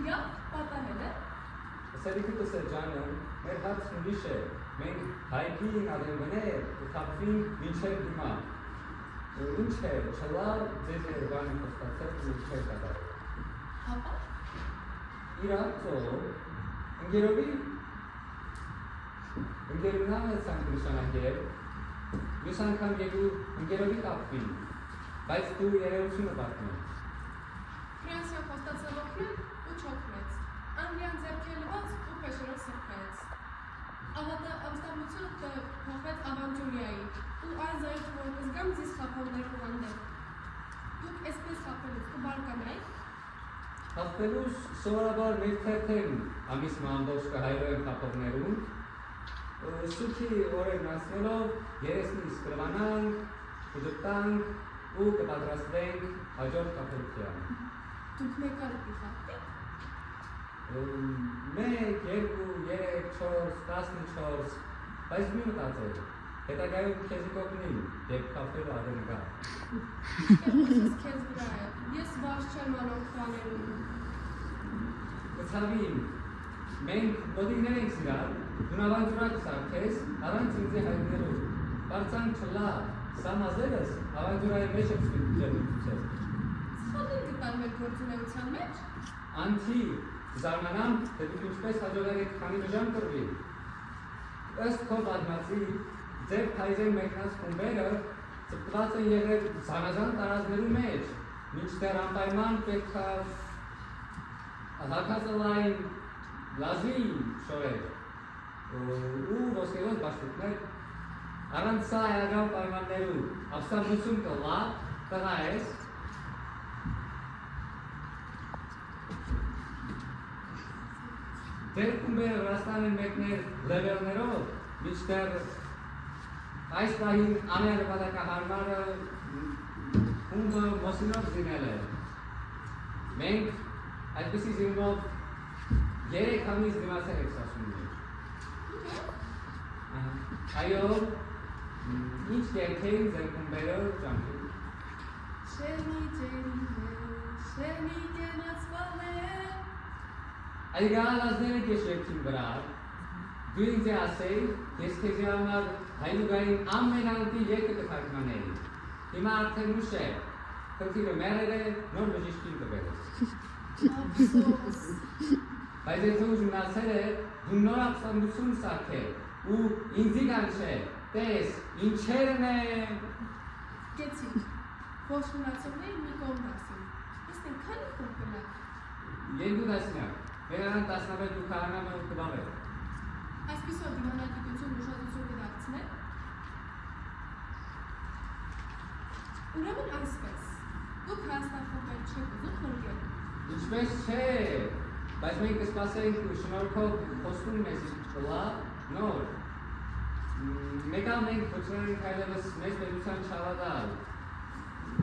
Իրավ պատահել է։ Սերիկուտս է ջանը, մեր հարցն ուրիշ է, մենք հայկին ադենվներ ու թապվին մինչև դիմա։ Ինչ է, չլավ ձեզ է բանը կստացել ու չէր կատարել։ Հապա։ Իրացո, ընգերունան է ցանկ նշանակել, մյուս անգամ եկու ընգերովի կապվին, բայց դու երևությունը պատմել։ Ֆրանսիա խոստացավ օգնել ու չօգնեց, Անգլիան ձեռքելված ու փեշերով սրբեց։ Ահատը ամստամությունը փոխվեց ավանտյուրիայի ու այն զայրը որ կզգամ ձեզ խափողներով հանդեպ։ Դուք այսպես խափելուց կբարկանայիք։ Խափելուց սովորաբար մեր թերթեն ամիսմա ամբողջ կհայրոյեն խափողներուն, սուքի օրերն ասնելով երեսնից կրվանանք, կջպտանք ու կպատրաստվենք հաջորդ խափելության։ Դուք մեկ առ կխափվեք։ 1, 2, 3, 4, 14, բայց մի մտածել, հետագայում քեզ կօգնի, երբ խափելու ադեն գա։ Կեղոսս քեզ վրա է, ես վաղ չեմ անոնք բաներում։ Կցավին, մենք բոդիներ ենք սիրալ, դուն ավանտուրակ սարքես, առանց ինձի հայտնելու, պարծանք չլա, սա մազերս ավանտուրայի մեջ եմ ջերմիցուցել։ Սխալներ գտան մեր գործունեության մեջ։ Անթի, զարմանամ, թե դուք ինչպես հաջողել եք քանի բաժան կռվի։ Ըստ քո պատմածի, ձեր փայզեն մեկնած խումբերը ծպտված են եղել զանազան տարածներու մեջ, մինչդեռ անպայման պետք է հակածալային լազի շորեր ու ոսկեղոս բաշխուկներ առանց սա այագավ պայմաններու ապստամբություն կլա, տղա ես Ձեր խումբերը Վրաստան են մեկներ լևելներով, մինչդեռ այս պահին ամենանպատակահարմարը խումբը Մոսինով զինել է։ Մենք այդպիսի զինվով 3 ամիս դիմացել եք սասուններ։ Այո, ինչ երկեին ձեր խումբերը ճամփին։ Շենի կենացվալ է Այգալ ազները կեշ երկին վրա, դու ինձ է ասեի, ես քեզի համար հայնուգային ամենանտի երկը կթարգմանեի։ Հիմա արդեն ուշ է, խնդիրը մերել է, նոր բժիշկին կբեր ես։ Ափսոս։ Բայց ես ուժ մնացել է, դու նոր ապստամբություն սարքել ու ինձի կանչել, տես, ինչերն է… Գեցիք, ոչ մնացողներ մի կողմ դասին, ես ենք քանի խումբ կնակ։ 2 դասնյակ, վերանան 16 ու քահանամը ու կբաղել։ Այսպիսով դիմանակիտություն ուշադրություն կդարձնեք։ Ուրեմն այսպես, դուք Հայաստան խումբեր չեք ուզում խորգել։ Ինչպես չէ, բայց մենք կսպասենք ու շնորհքով խոստում մեզ կլա նոր։ Մեկալ մենք փորձել ենք այլևս մեծ պետության չավադալ։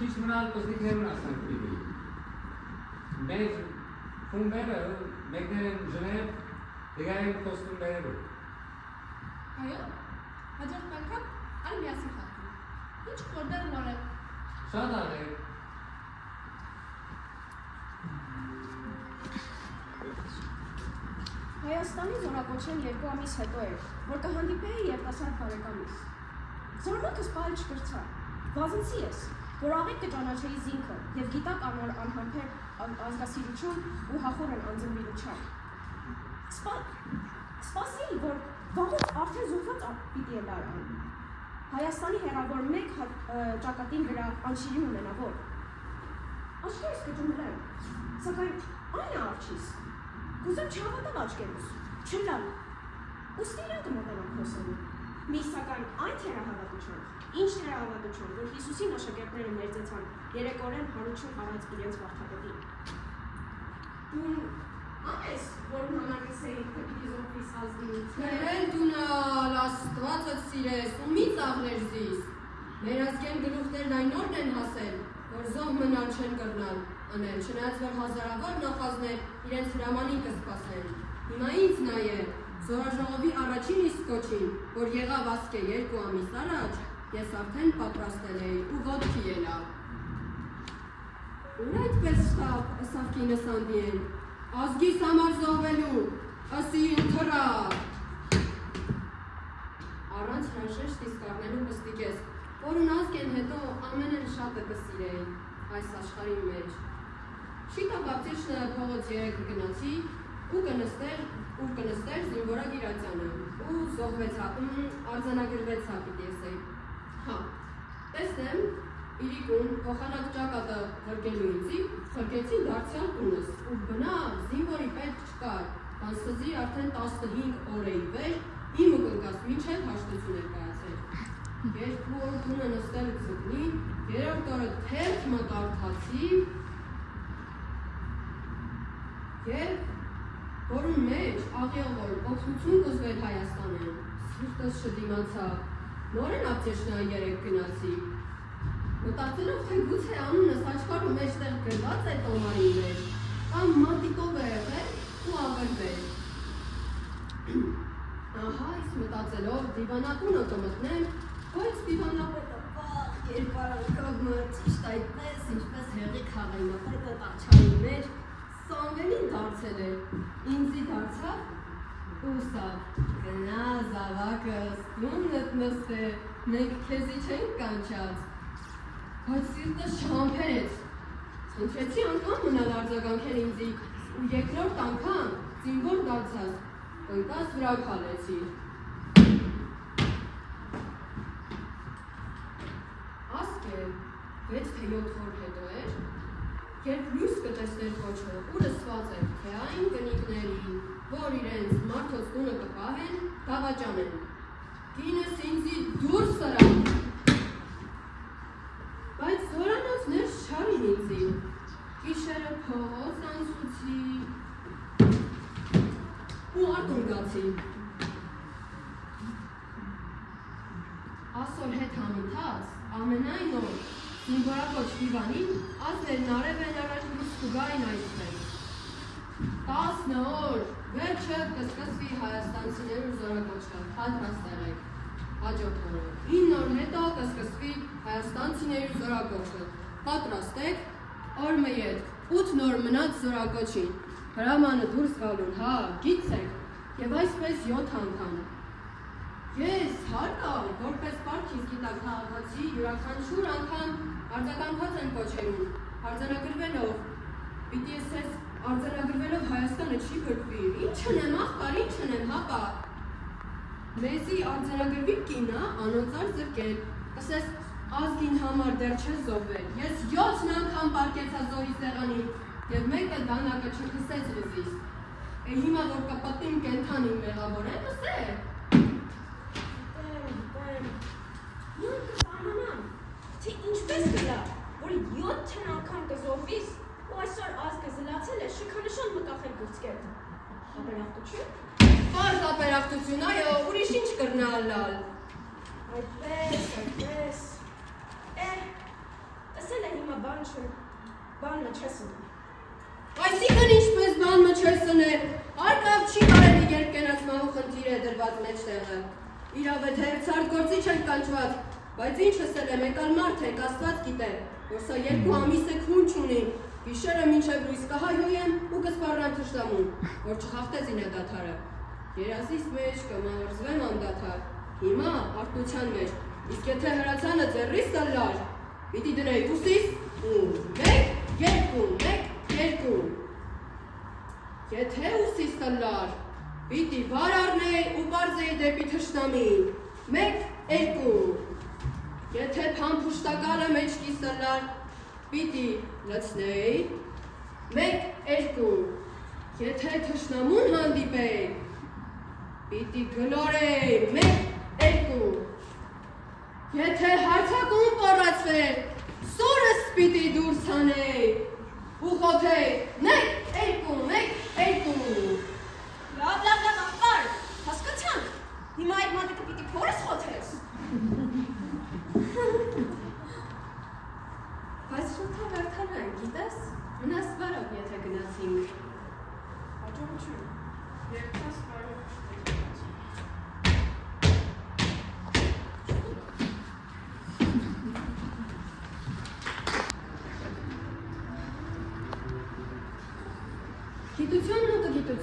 Քիչ մնալ պզնիկներուն ասանք պիտի։ Մեր խումբերը մեկներ են Ժնև, դգային խոստում բերելու։ Այո, հաջորդ անգամ այլ միասին խաղում։ Ինչ խորդեր նոր է։ Շատ աղեք։ Հայաստանի զորակոչեն 2 ամիս հետո էր, որ կհանդիպեի երիտասարդ բարեկամիս։ Զորմակս պահել չկրցա, վազնցի ես, որ աղիք կճանաչեի զինքը և գիտակ անհամբեր ազգասիրություն ու հախորեն անձնվիրությամբ։ Սպասեի, որ վաղուց արդեն զուգված պիտի է լարան։ Հայաստանի հեռավոր մեկ ճակատին վրա անշիրի ունենա որ։ Աչքերս կճումրեմ, սակայն այն է արջիս։ Կուզեմ չհավատալ աչքերուս, չլալ, ուստի իրան կմոտենամ խոսելու։ Մի սակայն այն թերահավատություն, ինչ թերահավատություն, որ Հիսուսին աշակերտները ներծեցան երեկորեն հարություն առած իրենց վարդապետին։ Դուն ամես, որն համար կսեի, թե պիտի զոհվիս ազգինից։ Դունալ, Աստվածդ սիրես, ու մի ծաղրեր զիս։ Մեր ազգեն գլուխներն այն օրն են հասել, որ զոհ մնալ չեն կրնալ, անել, չնայած որ հազարավոր նախազներ իրենց հրամանին կսպասեն։ Հիմա ինձ նայ է, զորաժողովի առաջին իսկ կոչին, որ եղավ ասկե 2 ամիս առաջ, ես արդեն պատրաստել էի ու ոտքի ելա։ Ուր այդպես սավքինը սանդի են, ազգիս համար զոհվելու, ըսի թռա։ Առանց հրաժեշտ իսկ առնելու կստիգես, որ ունազգեն հետո ամենեն շատը կսիրեի այս աշխարհի մեջ։ Շիտա բապտիչնը փողոց 3 կգնացի ու կնստեր զինվորակ իրացանը ու արձանագրվեցա պիտի ասեի։ Հա, տեսնեմ, իրիկուն փոխանակ ճակատը ղրկելու ինձի, ղրկեցին դարձյալ տունս ու բնա զինվորի պետք չկար, կանսզի արդեն 15 օր էի վեր, իմը կնկաս մինչև հաշտություն էր կայացել։ Երկու օր տունը նստել ձգնի, երրորդ օրը թերթ մկարդացի և որուն մեջ աղեղոր օգնություն կուզվել Հայաստանեն, սիրտս չդիմացավ, նորեն ապտեշնայի 3 գնացի, մտածելով, թե գուցե անունս աչքարու մեջտեղ գրված է տոմարի մեջ, կամ մատիտով է եղել ու ավերվել։ Ահա, իսկ մտածելով դիվանատունը կմտնեմ, բայց դիվանապետը վաղ երկարանկավ ճիշտ այդպես, ինչպես հեղի քաղայնապետը տաչայի մեջ, Սամվելին դարձել էր, ինձի դարձավ ու սավ, գնա զավակս, տունդ նստե, մենք քեզի չենք կանչած, բայց սիրտս չհամբերեց, խնդրեցի անգամ մնալ արձագանքել ինձի ու երկրորդ անգամ զինվոր դարձած, ընկած վրա քալեցի։ Ասկե 6 թե 7 օր հետո էր, երբ լույս կտեսներ կոչը ու լսված էր, թե այն կնիկների, որ իրենց մարդոց տունը կպահեն, դավաճանեն։ Կինս ինձի դուրս սրա, բայց զորանոց ներս չարին ինձի, գիշերը փողոց անցուցի ու արտուն գացի։ Ասոր հետ համընթաց, ամենայն օր, զինվորակոչ դիվանին ազներն արևեն առաջ դուրս կգային այստեղ։ 10 օր, վերջը կսկսվի հայաստանցիներու զորակոչը, պատրաստ եղեք։ Հաջորդ օրը, 9 օր հետո կսկսվի հայաստանցիներու զորակոչը, պատրաստ եք, օրը ետ, 8 օր մնաց զորակոչին, հրամանը դուրս գալուն, հա, գիցեք, և այսպես 7 անգամ։ Ես հարկալ, որպես պարքիս գիտակ քաղաքացի, յուրաքանչյուր անգամ արձագանքված են կոչերուն, արձանագրվելով, պիտի ես արձանագրվելով Հայաստանը չի բրկվի, ինչ չնեմ աղբար, ինչ չնեմ հապա, մեզի արձանագրվի կինա անոնցար զրկել, ասես ազգին համար դեր չես զոհվել, ես 7 անգամ պարկեցա զորի սեղանին, և մեկը դանակը չքսեց վզիս, հիմա որ կպտին կենթանին մեղավորեմ, ասե, Նույն կստանանամ, թե ինչպես կլա, որ 7 անգամ կզոհվիս ու այսօր ազգը զլացել է շքանշան մտախել գուցկեր։ Ապերախտություն։ Պարզ ապերախտություն, այո, ուրիշ ինչ կրնալալ։ Այդպես, տեսել է հիմա բանը չես ունում։ Այսինքն ինչպես բանը չես ունել, արկավ չի կարելի երբ կենաց մահու խնդիր է դրված մեջտեղը։ Իրավ է թե հերցարդ գործի չենք կանչված, բայց ինչ հսել է մեկ ալ մարդ եք աստված գիտե, որ սա 2 ամիս է քուն չունի, գիշերը մինչև լույս կհայհոյեմ ու կսպառնամ թշնամուն, որ չխախտե զինադադարը։ Երազիս մեջ կմահրզվեմ անդադար, հիմա արթնության մեջ, իսկ եթե հրացանը ձեռիս սալար, պիտի դնեի ուսիս ու 1, 2, 1, 2։ Եթե ուսիս սալար, պիտի վար առնեի ու պարզեի դեպի թշնամին, 1, 2։ Եթե փամփուշտակալը մեջքի սլար, պիտի լցնեի, 1, 2։ Եթե թշնամուն հանդիպեի, պիտի գլորեի, 1, 2։ Եթե հարցակում պառացվեր, սուրս պիտի դուրս հանեի, ու խոթեի, 1, 2, 1, 2։ Լավ, ապար, հասկացանք, հիմա այդ մատիկը պիտի փորս խոթես։ Բայց շուտով արդարան, գիտես, մնաս բարով, եթե գնացինք։ Հաջողություն, Երկրորդ բարով Գիտություն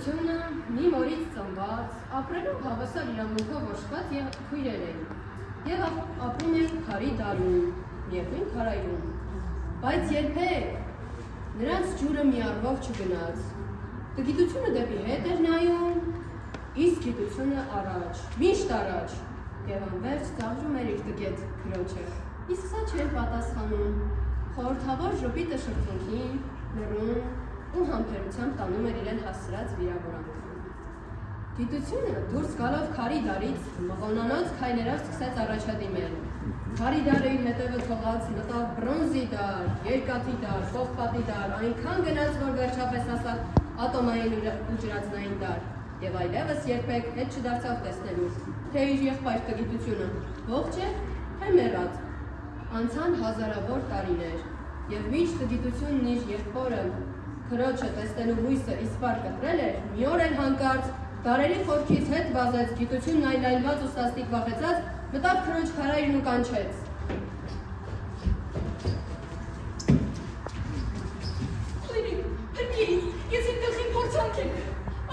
գիտությունը մի մորից ծնված, ապրելու հավասար իրավունքով ոչված եւ քույրեր էին, եւ ապրում էին քարի դարում, միևնույն քարայրում, բայց երբեք նրանց ջուրը մի առվով չգնաց, գիտությունը դեպի հետ էր նայում, իսկ գիտությունը առաջ, միշտ առաջ, եւ անվերջ ծաղրում էր իր տգետ քրոջը, իսկ սա չէր պատասխանում, խորհրդավոր ժպիտը շրթունքին, լռում ու համբերությամբ տանում էր իրեն հասցրած վիրավորանքին։ Գիտությունը դուրս գալով քարի դարից մղոնանոց քայլերով սկսեց առաջադիմել։ Քարի դարը իր հետևը թողած մտավ բրոնզի դար, երկաթի դար, պողպատի դար, այնքան գնաց, որ վերջապես հասավ ատոմային ու ջրածնային դար, եւ այլևս երբեք հետ չդարձավ տեսնելու, թե իր եղբայր տգիտությունը ողջ է, թե մեռած։ Անցան հազարավոր տարիներ, եւ մինչ տգիտությունն իր եղբորը քրոջը տեսնելու հույսը իսպար կտրել էր, մի օր էլ հանկարծ դարերի խորքից հետ վազեց, գիտությունն այլայլված ու սաստիկ վախեցած, մտավ քրոջ քարայրն ու կանչեց. Խույրիկ, հրկից, ես իմ գլխին փորձանք եմ,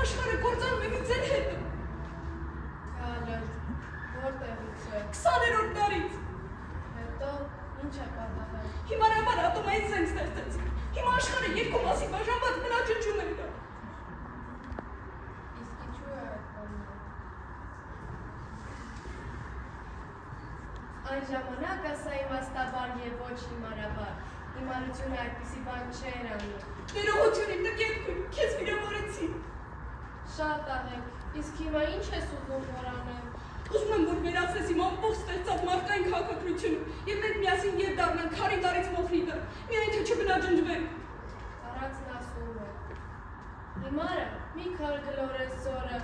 աշխարհը կործանում եմ ինձ հետ։ Գալը, որտեղից է։ 20-րդ դարից։ Հետո ինչ է պատահել։ Հիմա համար ատոմային զենք ստեղծեց։ Հիմա աշխարհը երկու մասի բաժանված բնաջնջում են կա։ Իսկ ինչու է այդ բանը։ Այն ժամանակ ասա իմաստաբար եւ ոչ հիմարաբար։ Հիմարությունը այդպիսի բան չէր անում։ Ներողություն իմ տգետ քույր, քեզ վիրավորեցի։ Շատ աղեք, իսկ հիմա ինչ ես ուզում որ անեմ։ Ուզում եմ, որ վերացես իմ ամբողջ ստեղծած մարդկային քաղաքականությունը եւ մենք միասին ետ դառնանք քարի դարից մոխրի դար, միայն թե չբնաջնջվենք։ Առածն ասում է։ Հիմարը մի քար գլորեց զորը,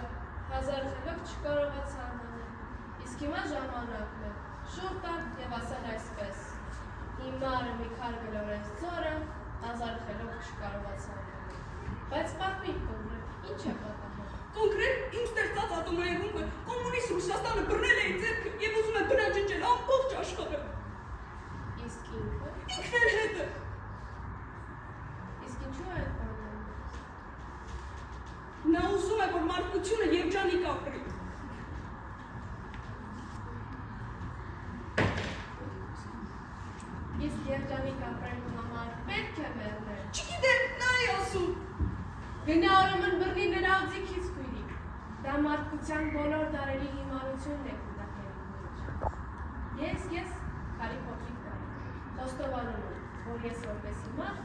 1000 խելոք չկարողացան անել։ Իսկ հիմա ժամանակն է, շուռ տան եւ ասել այսպես. Հիմարը մի քար գլորեց զորը, 1000 խելոք չկարողացան անել։ Բայց պատմի կոնկրետ ինչ է պատահել։ Կոնկրետ ինձ ստեղծած ատոմային ռումբը կոմունիստ Ռուսաստանը բռնել է իր ձեռքը եւ ուզում է բնաջնջել ամբողջ աշխարհը։ Իսկ ինքը։ Ինքն էլ հետը։ Իսկ ինչու է այդ բանը։ Նա ուզում է, որ մարդկությունը երջանիկ ապրի։ Իսկ երջանիկ ապրելու համար պետք է մեռնել։ Չգիտեմ, նա է ասում։ Գնա ուրեմն բռնի նրա օձիքից քույրիկ։ Դա մարդկության բոլոր դարերի հիմարությունն է կուտակների մեջ։ Ես քարի փոքրիկ տարի, խոստովանում եմ, որ ես որպես հիմար